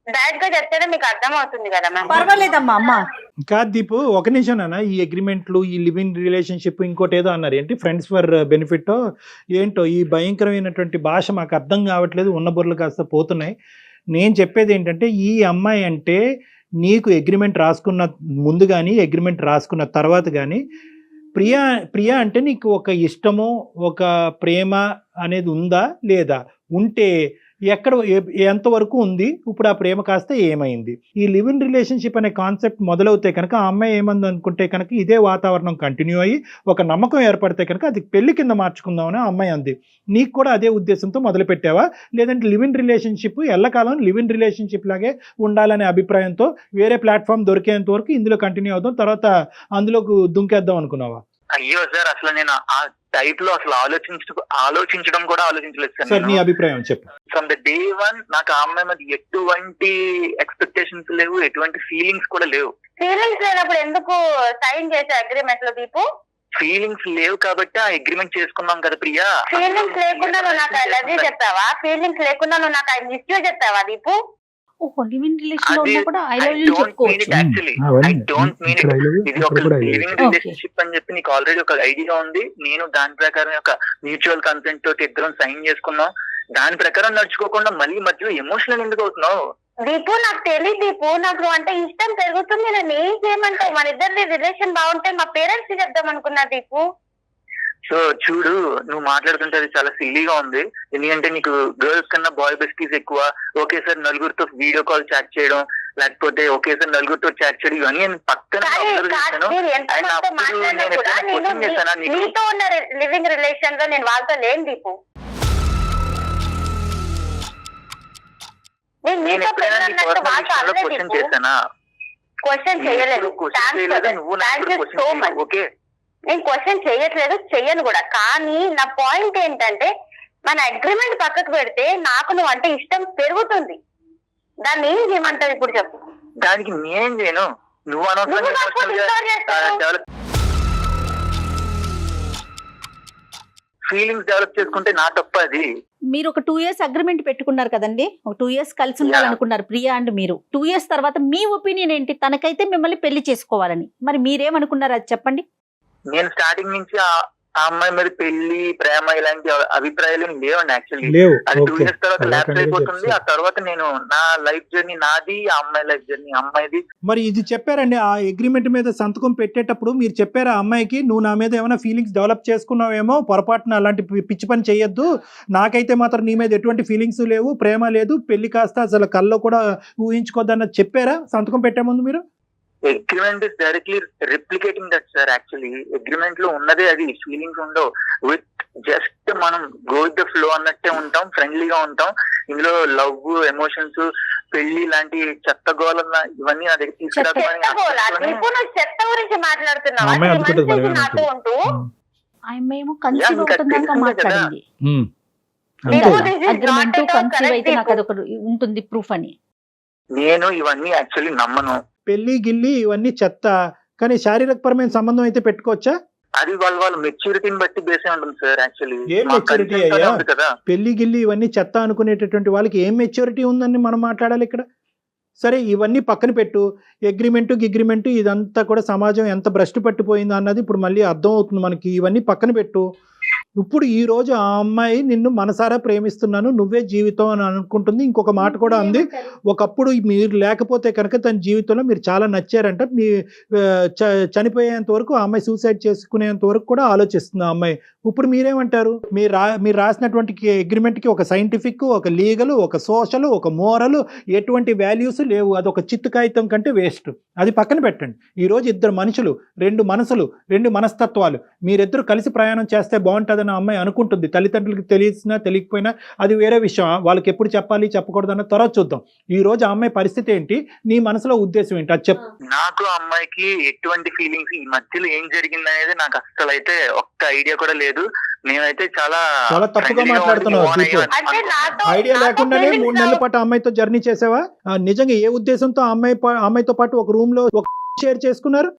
డైరెక్ట్ గా చెప్తేనే మీకు అర్థం అవుతుంది కదా మ్యామ్. పర్వాలేదమ్మా. అమ్మ కాదు దీపు, ఒక నిమిషం అన్న. ఈ అగ్రిమెంట్లు, ఈ లివింగ్ రిలేషన్షిప్, ఇంకోటి ఏదో అన్నారు ఏంటి, ఫ్రెండ్స్ ఫర్ బెనిఫిట్ ఏంటో, ఈ భయంకరమైనటువంటి భాష మాకు అర్థం కావట్లేదు. ఉన్న బుర్రలు కాస్త పోతున్నాయి. నేను చెప్పేది ఏంటంటే, ఈ అమ్మాయి అంటే నీకు అగ్రిమెంట్ రాసుకున్న ముందు కానీ అగ్రిమెంట్ రాసుకున్న తర్వాత కానీ ప్రియా అంటే నీకు ఒక ఇష్టము, ఒక ప్రేమ అనేది ఉందా లేదా? ఉంటే ఎక్కడ, ఎంతవరకు ఉంది? ఇప్పుడు ఆ ప్రేమ కాస్త ఏమైంది? ఈ లివ్ ఇన్ రిలేషన్షిప్ అనే కాన్సెప్ట్ మొదలవుతే కనుక ఆ అమ్మాయి ఏమంది అనుకుంటే కనుక ఇదే వాతావరణం కంటిన్యూ అయ్యి ఒక నమ్మకం ఏర్పడితే కనుక అది పెళ్లి కింద మార్చుకుందామని ఆ అమ్మాయి అంది. నీకు కూడా అదే ఉద్దేశంతో మొదలు పెట్టావా, లేదంటే లివ్ ఇన్ రిలేషన్షిప్ ఎల్లకాలం లివ్ ఇన్ రిలేషన్షిప్ లాగే ఉండాలనే అభిప్రాయంతో వేరే ప్లాట్ఫామ్ దొరికేంత వరకు ఇందులో కంటిన్యూ అవుదాం, తర్వాత అందులోకి దుంకేద్దాం అనుకున్నావా? అయ్యో సార్, అసలు నేను ఆ టైప్ లో అసలు ఆలోచించడం కూడా ఆలోచించలేదు సార్. నీ అభిప్రాయం చెప్పు. ఫ్రమ్ ద డే వన్ నాకు ఆ అమ్మాయి మీద ఎటువంటి ఎక్స్పెక్టేషన్స్ లేవు, ఎటువంటి ఫీలింగ్స్ కూడా లేవు. ఫీలింగ్స్ లేనప్పుడు ఎందుకు సైన్ చేసే అగ్రిమెంట్ లో దీపు? ఫీలింగ్స్ లేవు కాబట్టి ఆ అగ్రిమెంట్ చేసుకున్నాం కదా ప్రియా. ఫీలింగ్స్ లేకుండా నువ్వు నాకు అలర్జీ చెప్తావా? ఫీలింగ్స్ లేకుండా నువ్వు నాకు ఐ మిస్ యూ చెప్తావా దీపు? ఇది ఒక లివింగ్ రిలేషన్షిప్ అని చెప్పి నీకు ఆల్రెడీ ఒక ఐడియా ఉంది. నేను దాని ప్రకారం ఒక మ్యూచువల్ కన్సెంట్ తోటి ఇద్దరం సైన్ చేసుకున్నాం. దాని ప్రకారం నడుచుకోకుండా మళ్ళీ మధ్యలో ఎమోషనల్ ఎందుకు అవుతున్నావు? దీపు నాకు తెలియదు దీపు, నాకు అంటే ఇష్టం పెరుగుతుంది. నేను ఏం చేయమంటావు? మన ఇద్దరి రిలేషన్ బాగుంటే మా పేరెంట్స్ కి చెప్దాం అనుకున్నా దీపు. సో చూడు, నువ్వు మాట్లాడుతుంటే అది చాలా సిల్లీగా ఉంది. ఎందుకంటే నీకు గర్ల్స్ కన్నా బాయ్ బెస్టీస్ ఎక్కువ. ఓకే సార్, నలుగురితో వీడియో కాల్ చాట్ చేయడం, లేకపోతే ఓకే సార్ నలుగురితో చాట్ చేయడం, ఇవన్నీ నేను పక్కన నీతో ఉన్న లివింగ్ రిలేషన్ లో నేను వాళ్ళతో లేను దీపు. క్వశ్చన్ చేయలేదు. ఓకే, నేను క్వశ్చన్ చేయట్లేదు, చెయ్యను కూడా. కానీ నా పాయింట్ ఏంటంటే, మన అగ్రిమెంట్ పక్కకు పెడితే నాకు నువ్వు అంటే ఇష్టం పెరుగుతుంది. దాన్ని ఏం చేయమంటావు ఇప్పుడు చెప్పు? దానికి నేనేం చేయను. నువ్వు ఫీలింగ్స్ డెవలప్ చేసుకుంటే నా తప్ప అది. మీరు ఒక 2 years అగ్రిమెంట్ పెట్టుకున్నారు కదండి, ఒక 2 years కలిసి ఉండాలనుకున్నారు ప్రియా అండ్ మీరు. 2 years తర్వాత మీ ఒపీనియన్ ఏంటి? తనకైతే మిమ్మల్ని పెళ్లి చేసుకోవాలని, మరి మీరేమనుకున్నారు అది చెప్పండి. నేను స్టార్టింగ్ నుంచి ఆ అమ్మాయి మీద పెళ్లి ప్రేమ ఇలాంటి అభిప్రాయాలు లేవండి యాక్చువల్లీ. లేవు. అది 2 ఓకే. years తర్వాత అలా ల్యాప్స్ కంటిన్యూ అయిపోతుంది. ఆ చేస్తారు. తర్వాత నేను నా లైఫ్ జర్నీ నాది, ఆ అమ్మాయి లైఫ్ జర్నీ అమ్మాయిది. మరి ఇది చెప్పారండి, ఆ అగ్రిమెంట్ మీద సంతకం పెట్టేటప్పుడు మీరు చెప్పారా ఆ అమ్మాయికి, నువ్వు నా మీద ఏమైనా ఫీలింగ్స్ డెవలప్ చేసుకున్నావేమో, పొరపాటున అలాంటి పిచ్చి పని చేయొద్దు, నాకైతే మాత్రం నీ మీద ఎటువంటి ఫీలింగ్స్ లేవు, ప్రేమ లేదు, పెళ్లి కాస్త అసలు కల్లో కూడా ఊహించుకోద్దన్నది చెప్పారా సంతకం పెట్టే ముందు మీరు? Agreement is directly replicating that sir. Actually agreement లో ఉన్నదే అది. ఫీలింగ్స్ ఉండవు. విత్ జస్ట్ మనం గో విత్ ద ఫ్లో అన్నట్టే ఉంటాం, ఫ్రెండ్లీగా ఉంటాం. ఇందులో లవ్, ఎమోషన్స్, పెళ్లి లాంటి చెత్త గోళ ఇవన్నీ నా దగ్గర తీసుకురావడం. ఇప్పుడు నువ్వు చెత్త గురించి మాట్లాడుతున్నావా? అమ్మాయి 3 అనుకుంటుంది months మరి నుంచి నాతో ఉంటూ మేము కన్సీవ్ అవుతుందాక మాట్లాడింది. అంతే. అగ్రిమెంట్ కన్సీవ్ అయితే నాకు అదొకటి ఉంటుంది ప్రూఫ్ అని. నేను ఇవన్నీ యాక్చువల్లీ నమ్మను. పెళ్లి గిల్లి ఇవన్నీ చెత్త, కానీ శారీరకపరమైన సంబంధం అయితే పెట్టుకోవచ్చా? అది వాళ్ళ మెచ్యూరిటీని బట్టి బేసే ఉంటుంది సార్. యాక్చువల్లీ ఏం మెచ్యూరిటీ అయ్యా? పెళ్లి గిల్లి ఇవన్నీ చెత్త అనుకునేటటువంటి వాళ్ళకి ఏం మెచ్యూరిటీ ఉందని మనం మాట్లాడాలి ఇక్కడ. సరే ఇవన్నీ పక్కన పెట్టు, అగ్రిమెంటు ఇదంతా కూడా సమాజం ఎంత భ్రష్టు పట్టిపోయిందో అన్నది ఇప్పుడు మళ్ళీ అర్థం అవుతుంది మనకి. ఇవన్నీ పక్కన పెట్టు. ఇప్పుడు ఈ రోజు ఆ అమ్మాయి నిన్ను మనసారా ప్రేమిస్తున్నాను, నువ్వే జీవితం అని అనుకుంటుంది. ఇంకొక మాట కూడా అంది, ఒకప్పుడు మీరు లేకపోతే కనుక తన జీవితంలో మీరు చాలా నచ్చారంట, మీ చనిపోయేంత వరకు ఆ అమ్మాయి సూసైడ్ చేసుకునేంత వరకు కూడా ఆలోచిస్తుంది ఆ అమ్మాయి. ఇప్పుడు మీరేమంటారు? మీరు రాసినటువంటి అగ్రిమెంట్కి ఒక సైంటిఫిక్, ఒక లీగల్, ఒక సోషల్, ఒక మోరల్, ఎటువంటి వాల్యూస్ లేవు. అది ఒక చిత్తు కాగితం కంటే వేస్ట్. అది పక్కన పెట్టండి. ఈరోజు 2 మనుషులు, 2 మనసులు, 2 మనస్తత్వాలు, మీరిద్దరు కలిసి ప్రయాణం చేస్తే బాగుంటుందని ఆ అమ్మాయి అనుకుంటుంది. తల్లిదండ్రులకి తెలిసినా తెలియకపోయినా అది వేరే విషయం, వాళ్ళకి ఎప్పుడు చెప్పాలి చెప్పకూడదు అన్న తర్వాత చూద్దాం. ఈ రోజు ఆ అమ్మాయి పరిస్థితి ఏంటి, నీ మనసులో ఉద్దేశం ఏంటి అది చెప్పు. నాకు అమ్మాయికి ఎటువంటి ఫీలింగ్స్, ఈ మధ్యలో ఏం జరిగింది అనేది నాకు అసలు అయితే ఒక్క ఐడియా కూడా లేదు. నేనైతే చాలా తప్పుగా మాట్లాడుతున్నావు. ఐడియా లేకుండానే 3 నెలల పాటు అమ్మాయితో జర్నీ చేసావా? నిజంగా ఏ ఉద్దేశంతో అమ్మాయితో పాటు ఒక రూమ్ లో ఒక షేర్ చేసుకున్నారు?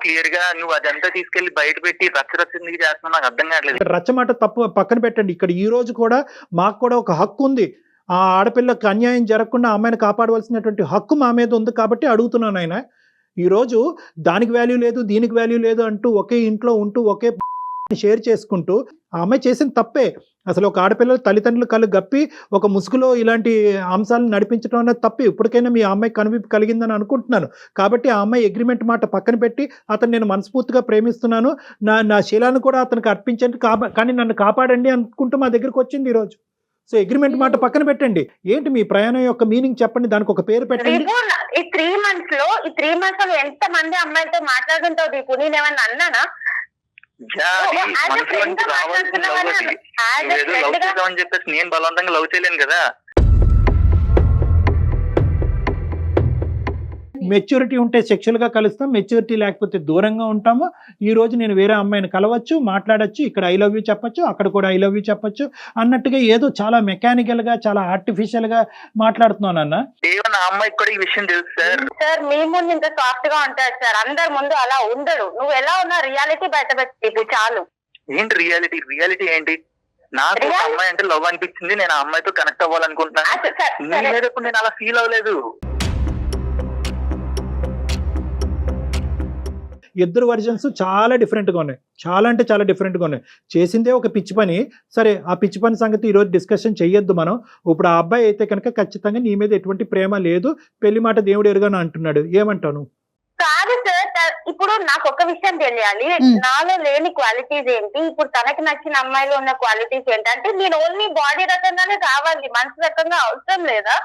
క్లియర్ గా నువ్వు అదంతా తీసుకెళ్లి బయట పెట్టి రచ్చ ఎందుకు చేస్తున్నావు నాకు అర్థం కావట్లేదు. రచ్చమాట తప్పు పక్కన పెట్టండి. ఇక్కడ ఈ రోజు కూడా మాకు కూడా ఒక హక్కు ఉంది. ఆ ఆడపిల్లకి అన్యాయం జరగకుండా అమ్మాయిని కాపాడవలసినటువంటి హక్కు మా మీద ఉంది కాబట్టి అడుగుతున్నాను. ఆయన ఈరోజు దానికి వాల్యూ లేదు, దీనికి వాల్యూ లేదు అంటూ ఒకే ఇంట్లో ఉంటూ ఒకే షేర్ చేసుకుంటూ ఆ అమ్మాయి చేసిన తప్పే. అసలు ఒక ఆడపిల్లలు తల్లిదండ్రులు కళ్ళు గప్పి ఒక ముసుగులో ఇలాంటి అంశాలను నడిపించడం అనేది తప్పే. ఇప్పటికైనా మీ అమ్మాయి కనువిప్పు కలిగిందని అనుకుంటున్నాను. కాబట్టి ఆ అమ్మాయి అగ్రిమెంట్ మాట పక్కన పెట్టి, అతను నేను మనస్ఫూర్తిగా ప్రేమిస్తున్నాను, నా శీలాన్ని కూడా అతనికి అర్పించండి, కానీ నన్ను కాపాడండి అనుకుంటూ మా దగ్గరికి వచ్చింది ఈరోజు. సో అగ్రిమెంట్ మాట పక్కన పెట్టండి. ఏంటి మీ ప్రయాణం యొక్క మీనింగ్ చెప్పండి, దానికి ఒక పేరు పెట్టండి. ఈ 3 months లో ఎంత మంది అమ్మాయిలతో మాట్లాడుతుంటావు దీపు? నేనేమన్నా అన్నానా? చెప్పేసి నేను బలవంతంగా లవ్ చేయలేను కదా. మెచ్యూరిటీ ఉంటే సెక్షువల్ గా కలుస్తాం, మెచ్యూరిటీ లేకపోతే దూరంగా ఉంటాము. ఈ రోజు నేను వేరే అమ్మాయిని కలవచ్చు, మాట్లాడచ్చు, ఇక్కడ ఐ లవ్ యూ చెప్పొచ్చు, అక్కడ కూడా ఐ లవ్ యూ చెప్పొచ్చు అన్నట్టుగా ఏదో చాలా మెకానికల్ గా, చాలా ఆర్టిఫిషియల్ గా మాట్లాడుతున్నాను అన్న. ఏమన్నా అమ్మాయికి కూడా ఈ విషయం తెలుసు సార్. సార్ మీ ముందు ఇంత సాఫ్ట్ గా ఉంటాడు సార్, అందరి ముందు అలా ఉండడు. నువ్వు ఎలా ఉన్నా రియాలిటీ బయట పెట్టి చాలు. ఏంటి రియాలిటీ? రియాలిటీ ఏంటి? నాకు అమ్మాయి అంటే లవ్ అనిపించింది, నేను ఆ అమ్మాయితో కనెక్ట్ అవ్వాలనుకుంటున్నాను. నీ మీద ఇప్పుడు నేను అలా ఫీల్ అవ్వలేదు. ఇద్దరు వర్జన్స్ చాలా డిఫరెంట్గా ఉన్నాయి, చాలా అంటే చాలా డిఫరెంట్గా ఉన్నాయి. చేసిందే ఒక పిచ్చి పని. సరే ఆ పిచ్చి పని సంగతి ఈరోజు డిస్కషన్ చెయ్యొద్దు మనం. ఇప్పుడు ఆ అబ్బాయి అయితే కనుక ఖచ్చితంగా నీ మీద ఎటువంటి ప్రేమ లేదు, పెళ్లి మాట దేవుడు ఎరుగాను అంటున్నాడు. ఏమంటాను? కాదు సార్, ఇప్పుడు నాకు ఒక విషయం తెలియాలి, నాలో లేని క్వాలిటీస్ ఏంటి, ఇప్పుడు తనకి నచ్చిన అమ్మాయిలో ఉన్న క్వాలిటీస్ ఏంటి? అంటే నేను ఓన్లీ బాడీ రకంగానే కావాలి, మనసు రకంగా అవసరం లేదా?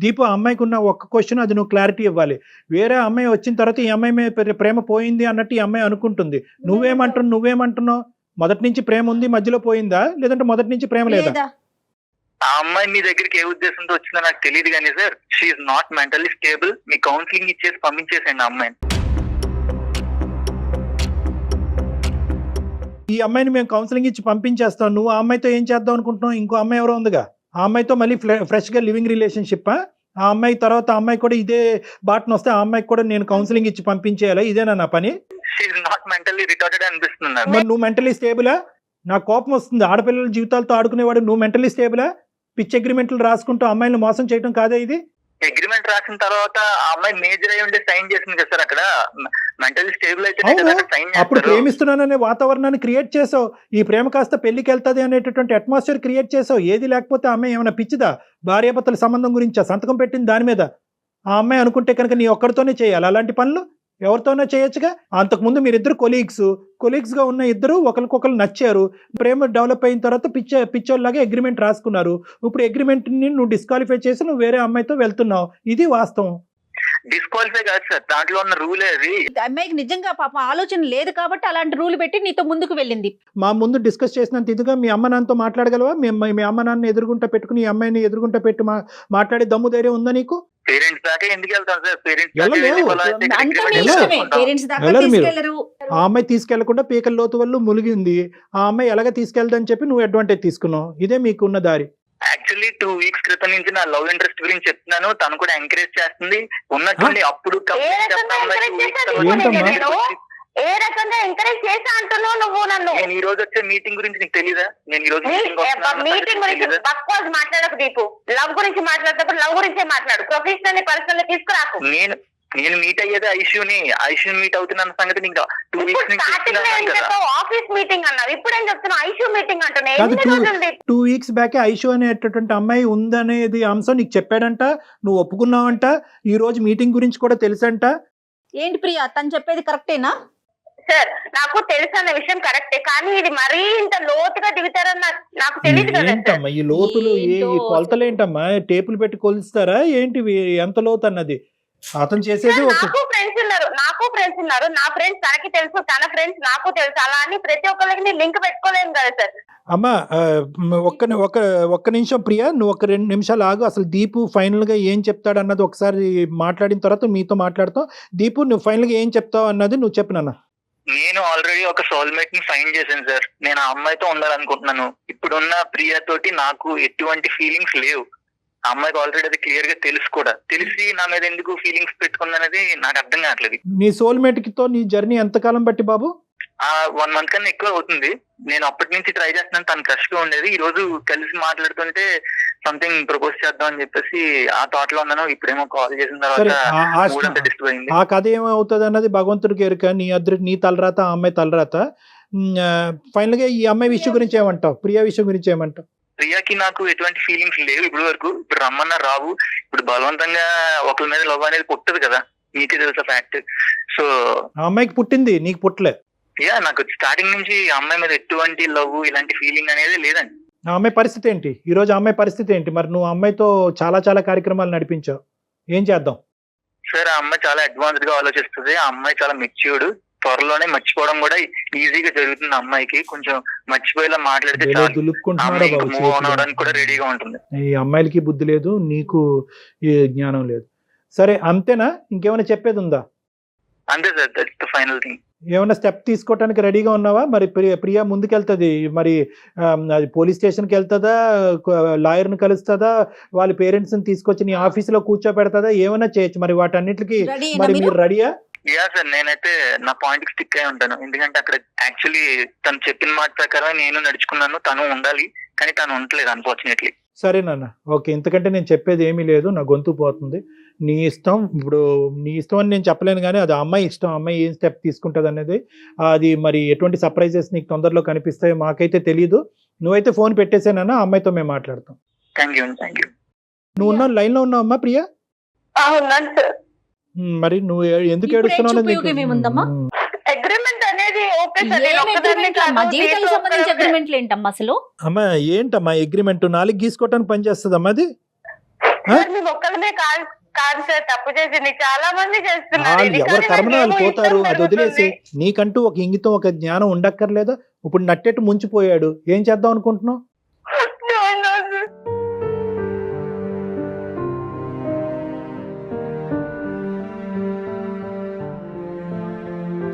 దీపు అమ్మాయికి ఉన్న ఒక్క క్వశ్చన్, అది నువ్వు క్లారిటీ ఇవ్వాలి. వేరే అమ్మాయి వచ్చిన తర్వాత ఈ అమ్మాయి మీద ప్రేమ పోయింది అన్నట్టు ఈ అమ్మాయి అనుకుంటుంది. నువ్వేమంటున్నావు? మొదటి నుంచి ప్రేమ ఉంది, మధ్యలో పోయిందా, లేదంటే మొదటి నుంచి ప్రేమ లేదా? ఆ అమ్మాయి మీ దగ్గరికి ఏ ఉద్దేశంతో వచ్చిందో నాకు తెలియదు కానీ sir, she's not mentally stable. మీ కౌన్సిలింగ్ ఇచ్చేసి పంపించేసేయండి ఆ అమ్మాయిని. ఈ అమ్మాయిని మేము కౌన్సిలింగ్ ఇచ్చి పంపించేస్తాం. నువ్వు ఆ అమ్మాయితో ఏం చేద్దాం అనుకుంటున్నావు? ఇంకో అమ్మాయి ఎవరో ఉందిగా, ఆ అమ్మాయితో మళ్ళీ ఫ్రెష్గా లివింగ్ రిలేషన్షిప్. ఆ అమ్మాయి తర్వాత ఆ అమ్మాయి కూడా ఇదే బాటను వస్తే ఆ అమ్మాయికి కూడా నేను కౌన్సిలింగ్ ఇచ్చి పంపించేయాలా? ఇదేనా నా పని? షీఈ్ నాట్ మెంటల్లీ రిటార్టెడ్ అనిపిస్తుంది. నువ్వు మెంటలీ స్టేబులా? నాకు కోపం వస్తుంది. ఆడపిల్లల జీవితాలతో ఆడుకునేవాడు నువ్వు మెంటలీ స్టేబులా? పిచ్ అగ్రిమెంట్లు రాసుకుంటూ అమ్మాయిని మోసం చేయడం కాదా ఇది? అగ్రిమెంట్ రాసిన తర్వాత ఆ అమ్మాయి మేజర్ అయి ఉంటే సైన్ చేసింది కదా సార్. అక్కడ మెంటల్ స్టేబుల్ అయితే సైన్ అప్పుడు చేస్తారు. ప్రేమిస్తున్నాననే వాతావరణాన్ని క్రియేట్ చేసావు. ఈ ప్రేమ కాస్త పెళ్లికి వెళ్తుంది అనేటటువంటి అట్మాస్ఫియర్ క్రియేట్ చేసావు. ఏది లేకపోతే ఆ అమ్మాయి ఏమైనా పిచ్చిదా? భార్యాభర్తల సంబంధం గురించా సంతకం పెట్టింది దాని మీద? ఆ అమ్మాయి అనుకుంటే కనుక నీ ఒక్కడితోనే చేయాలి అలాంటి పనులు? ఎవరితోనో చేయొచ్చుగా. అంతకుముందు మీరిద్దరు కొలీగ్స్ గా ఉన్న ఇద్దరు ఒకరికొకరు నచ్చారు. ప్రేమ డెవలప్ అయిన తర్వాత పిచ్చోళ్ళలాగా అగ్రిమెంట్ రాసుకున్నారు. ఇప్పుడు అగ్రిమెంట్ ని నువ్వు డిస్క్వాలిఫై చేసి నువ్వు వేరే అమ్మాయితో వెళ్తున్నావు. ఇది వాస్తవం. డిస్క్వాలిఫై కాదు సార్, దాంట్లో ఉన్న రూలే అది. అమ్మాయికి నిజంగా పాపం ఆలోచన లేదు కాబట్టి అలాంటి రూల్ పెట్టి నీతో ముందుకు వెళ్ళింది. మా ముందు డిస్కస్ చేసినంత ఇదిగా మీ అమ్మ నాన్నతో మాట్లాడగలవా? మీ అమ్మ నాన్న ఎదురుగుంటా పెట్టుకుని ఈ అమ్మాయిని ఎదురుగుంటా పెట్టి మాట్లాడే దమ్ము ధైర్యం ఉందా నీకు? పేరెంట్స్ దాకా ఎందుకు వెళ్తాం సార్? ఆ అమ్మాయి తీసుకెళ్లకుండా పీకల లోతు వల్ల ములిగింది. ఆ అమ్మాయి ఎలాగ తీసుకెళ్దని చెప్పి నువ్వు అడ్వాంటేజ్ తీసుకున్నావు. ఇదే మీకున్న దారి. యాక్చువల్లీ 2 weeks క్రితం నుంచి నా లవ్ ఇంట్రెస్ట్ గురించి చెప్తున్నాను. తను కూడా ఎంకరేజ్ చేస్తుంది. ఉన్నట్టుండి అప్పుడు ఏ రకంగా ఎంకరేజ్ చేసా అంటున్నావు నువ్వు నన్ను? నేను ఈ రోజు వచ్చే మీటింగ్ గురించి నీకు తెలీదా? నేను ఈ రోజు మీటింగ్ గురించి బక్వాస్ మాట్లాడకు దీపు. లవ్ గురించి మాట్లాడేటప్పుడు లవ్ గురించే మాట్లాడు. ప్రొఫెషనల్ పర్సనల్ తీసుకురాకు. నేను మీట్ అయ్యేది ఐషుని మీట్ అవుతున్న సంగతి నీకు 2 weeks నుంచి ఆఫీస్ మీటింగ్ అన్నావు. ఇప్పుడేం చెప్తున్నావు? ఐషు మీటింగ్ అంటున్నావు. 2 weeks బ్యాక్ ఐషు అనేటటువంటి అమ్మాయి ఉందనేది అంశం నీకు చెప్పాడంట. నువ్వు ఒప్పుకున్నావంట. ఈ రోజు మీటింగ్ గురించి కూడా తెలుసంట. ఏంటి ప్రియా తను చెప్పేది కరెక్టేనా? సార్ నాకు తెలుసు అన్న విషయం కరెక్టే, కానీ ఇది మరీ ఇంత లోతుగా దిగుతారని నాకు తెలియదు కదా. ఏంటమ్మా ఈ లోతులు? ఈ కొలతలు ఏంటమ్మా? టేపులు పెట్టి కొలుస్తారా ఏంటి? ఎంత లోతు అన్నది అతను చేసేది. నాకు ఫ్రెండ్స్ ఉన్నారు. నా ఫ్రెండ్స్ తనకి తెలుసు, తన ఫ్రెండ్స్ నాకు తెలుసు. అలా అని ప్రతి ఒక్కరికి లింక్ పెట్టుకోలేము కదా సార్. అమ్మా ఒక్క నిమిషం ప్రియా, నువ్వు 2 నిమిషాలు ఆగు. అసలు దీపు ఫైనల్ గా ఏం చెప్తాడు అన్నది ఒకసారి మాట్లాడిన తర్వాత మీతో మాట్లాడతాం. దీపు నువ్వు ఫైనల్ గా ఏం చెప్తావు అన్నది నువ్వు చెప్పు నాన్న. నేను ఆల్రెడీ ఒక సోల్మేట్ ని ఫైండ్ చేశాను సార్. నేను ఆ అమ్మాయితో ఉండాలనుకుంటున్నాను. ఇప్పుడున్న ప్రియా తోటి నాకు ఎటువంటి ఫీలింగ్స్ లేవు. ఆ అమ్మాయికి ఆల్రెడీ అది క్లియర్ గా తెలుసు కూడా. తెలిసి నా మీద ఎందుకు ఫీలింగ్స్ పెట్టుకుందనేది నాకు అర్థం కావట్లేదు. నీ సోల్మేట్ తో నీ జర్నీ ఎంతకాలం బట్టి బాబు? 1 month కన్నా ఎక్కువ అవుతుంది. నేను అప్పటి నుంచి ట్రై చేస్తున్నాను. తను క్రష్ గా ఉండేది. ఈ రోజు కలిసి మాట్లాడుతుంటే సంథింగ్ ప్రపోజ్ చేద్దాం అని చెప్పేసి ఆ థాట్ లో ఉన్నాను. ఇప్పుడేమో కాల్ చేసిన తర్వాత డిస్టర్బ్ అయింది. ఆ కథ ఏమవుతుంది అన్నది భగవంతుడికి ఎరుక. నీ తలరాత, ఆ అమ్మాయి తలరాత. ఫైనల్ గా ఈ అమ్మాయి విషయం గురించి ఏమంటావు? ప్రియా విషయం గురించి ఏమంటావు? ప్రియాకి నాకు ఎటువంటి ఫీలింగ్స్ లేవు ఇప్పుడు వరకు. ఇప్పుడు రమ్మన్నా రావు. ఇప్పుడు బలవంతంగా ఒకరి మీద లవ్ అనేది పుట్టదు కదా, నీకే తెలుసా ఫ్యాక్ట్. సో ఆ అమ్మాయికి పుట్టింది, నీకు పుట్టలే. నాకు స్టార్టింగ్ నుంచి ఆ అమ్మాయి మీద ఎటువంటి లవ్ ఇలాంటి ఫీలింగ్ అనేది లేదండి. ఆ అమ్మాయి పరిస్థితి ఏంటి ఈ రోజు? ఆ అమ్మాయి పరిస్థితి ఏంటి మరి? నువ్వు అమ్మాయితో చాలా కార్యక్రమాలు నడిపించావు, ఏం చేద్దాం సార్? ఆ అమ్మాయి చాలా అడ్వాన్స్డ్ గా ఆలోచిస్తుంది. ఆ అమ్మాయి చాలా మెచ్యూర్డ్. త్వరలోనే మర్చిపోవడం కూడా ఈజీగా జరుగుతుంది. అమ్మాయికి కొంచెం మర్చిపోయేలా మాట్లాడితే మూవ్ ఆన్ అవడానికి కూడా రెడీగా ఉంటుంది. ఈ అమ్మాయిలకి బుద్ధి లేదు, నీకు జ్ఞానం లేదు. సరే అంతేనా? ఇంకేమైనా చెప్పేది ఉందా? అంతే sir, that's the final thing. ఏమైనా స్టెప్ తీసుకోవడానికి రెడీగా ఉన్నావా? మరి ప్రియా ముందుకెళ్తుంది మరి అది పోలీస్ స్టేషన్కి వెళ్తుందా, లాయర్ని కలుస్తుందా, వాళ్ళ పేరెంట్స్ ని తీసుకొచ్చి నీ ఆఫీసులో కూర్చోబెడతా? ఏమైనా చేయొచ్చు. మరి వాటన్నిటికీ మరి మీరు రెడీయా? సార్ నేనైతే నా పాయింట్ స్టిక్ అయి ఉంటాను. ఎందుకంటే అక్కడ యాక్చువల్లీ తను చెప్పిన మాట ప్రకారం నేను నడుచుకున్నాను. తను ఉండాలి, కానీ తను ఉండలేదు అన్ఫార్చునేట్లీ. సరేనన్న, ఓకే. ఇంతకంటే నేను చెప్పేది ఏమీ లేదు, నా గొంతు పోతుంది. నీ ఇష్టం. ఇప్పుడు నీ ఇష్టం అని నేను చెప్పలేను, కానీ అది అమ్మాయి ఇష్టం. అమ్మాయి ఏం స్టెప్ తీసుకుంటుంది అనేది. అది మరి ఎటువంటి సర్ప్రైజెస్ నీకు తొందరలో కనిపిస్తాయో మాకైతే తెలియదు. నువ్వైతే ఫోన్ పెట్టేసానన్నా, అమ్మాయితో మేము మాట్లాడతాం. Thank you. నువ్వు ఉన్న లైన్ లో ఉన్నావు అమ్మా ప్రియా? మరి నువ్వు ఎందుకు ఏడుస్తున్నావు? అమ్మా ఏంటమ్మా అగ్రిమెంట్? 4 గీసుకోవటానికి పనిచేస్తుందమ్మా అది? తప్పు చేసింది చాలా మంది చేస్తున్నారు. ఎవరు కర్మనాలు పోతారు, అది వదిలేసి నీకంటూ ఒక ఇంగితం, ఒక జ్ఞానం ఉండక్కర్లేదా? ఇప్పుడు నట్టెట్టు ముంచిపోయాడు, ఏం చేద్దాం అనుకుంటున్నావు?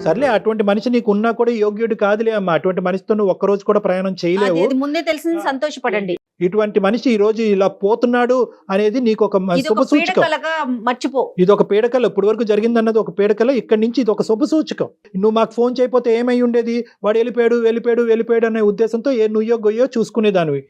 సర్లే, అటువంటి మనిషి నీకు ఉన్నా కూడా యోగ్యుడు కాదులే అమ్మా. అటువంటి మనిషితో నువ్వు ఒక్కరోజు కూడా ప్రయాణం చేయలేవు. ముందే తెలిసింది, సంతోషపడండి. ఇటువంటి మనిషి ఈ రోజు ఇలా పోతున్నాడు అనేది నీకు ఒక ఇది శుభ ఒక సూచకం. పీడకలగా మర్చిపో. ఇది ఒక పీడకల, ఇప్పటి వరకు జరిగిందన్నది ఒక పీడకల, ఇక్కడి నుంచి ఇది ఒక శుభ సూచకం. నువ్వు మాకు ఫోన్ చేయకపోతే ఏమై ఉండేది, వాడు వెళ్ళిపోయాడు అనే ఉద్దేశంతో ఏ నుయ్యో గొయ్యో చూసుకునేదానివి.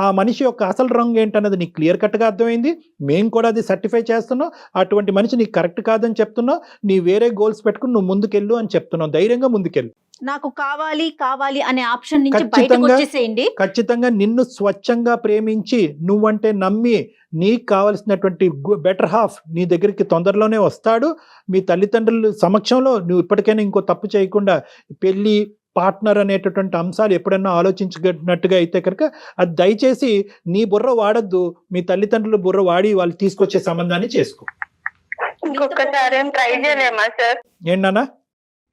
ఆ మనిషి యొక్క అసలు రంగు ఏంటన్నది నీకు క్లియర్ కట్గా అర్థమైంది. మేము కూడా అది సర్టిఫై చేస్తున్నాం. అటువంటి మనిషి నీకు కరెక్ట్ కాదని చెప్తున్నావు. నీ వేరే గోల్స్ పెట్టుకుని నువ్వు ముందుకెళ్ళు అని చెప్తున్నావు. ధైర్యంగా ముందుకెళ్ళు. నాకు కావాలి కావాలి అనే ఆప్షన్ నుంచి బయటకు వచ్చేసేయండి. ఖచ్చితంగా నిన్ను స్వచ్ఛంగా ప్రేమించి నువ్వంటే నమ్మి నీకు కావలసినటువంటి బెటర్ హాఫ్ నీ దగ్గరికి తొందరలోనే వస్తాడు. మీ తల్లిదండ్రుల సమక్షంలో నువ్వు ఇప్పటికైనా ఇంకో తప్పు చేయకుండా పెళ్లి పార్ట్నర్ అనేటటువంటి అంశాలు ఎప్పుడన్నా ఆలోచించినట్టుగా అయితే కనుక అది దయచేసి నీ బుర్ర వాడద్దు. మీ తల్లిదండ్రుల బుర్ర వాడి వాళ్ళు తీసుకొచ్చే సంబంధాన్ని చేసుకో. ఇంకొకసారి ఏం ట్రై చేయలేమా సార్? ఏంటన్నా?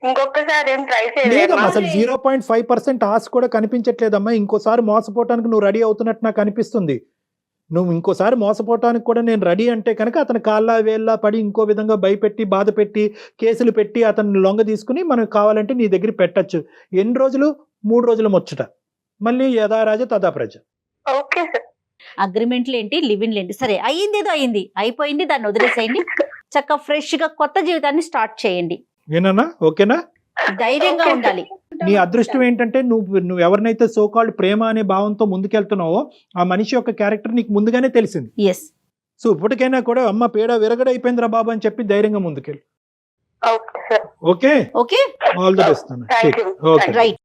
ఇంకొకసారి ఏం ట్రై లేదమ్మా, చేయలేమా? అసలు 0.5% ఆశ కూడా కనిపించట్లేదమ్మా. ఇంకోసారి మోసపోవటానికి నువ్వు రెడీ అవుతున్నట్టు నాకు అనిపిస్తుంది. నువ్వు ఇంకోసారి మోసపోవటానికి కూడా నేను రెడీ అంటే కనుక అతని కాళ్ళ వేళ్ళ పడి ఇంకో విధంగా భయపెట్టి బాధ పెట్టి కేసులు పెట్టి అతన్ని లొంగ తీసుకుని మనం కావాలంటే నీ దగ్గర పెట్టచ్చు. ఎన్ని రోజులు? 3 రోజులు ముచ్చట. మళ్ళీ యథా రాజ తదా ప్రజ. Okay sir. అగ్రిమెంట్లు ఏంటి, లివిన్లు ఏంటి, సరే అయ్యింది ఏదో అయింది, అయిపోయింది, దాన్ని వదిలేసేయండి. చక్కగా ఫ్రెష్ గా కొత్త జీవితాన్ని స్టార్ట్ చేయండి. ఏనన్నా? ఓకేనా? ధైర్యంగా ఉండాలి. నీ అదృష్టం ఏంటంటే నువ్వు ఎవరినైతే సోకాల్డ్ ప్రేమ అనే భావంతో ముందుకెళ్తున్నావో ఆ మనిషి యొక్క క్యారెక్టర్ నీకు ముందుగానే తెలిసింది. ఎస్. సో ఇప్పటికైనా కూడా అమ్మ పేడ విరగడైపోయిందిరా బాబు అని చెప్పి ధైర్యంగా ముందుకెళ్ళు. Okay sir. Okay, okay, all the best. Thank you. Okay. Right.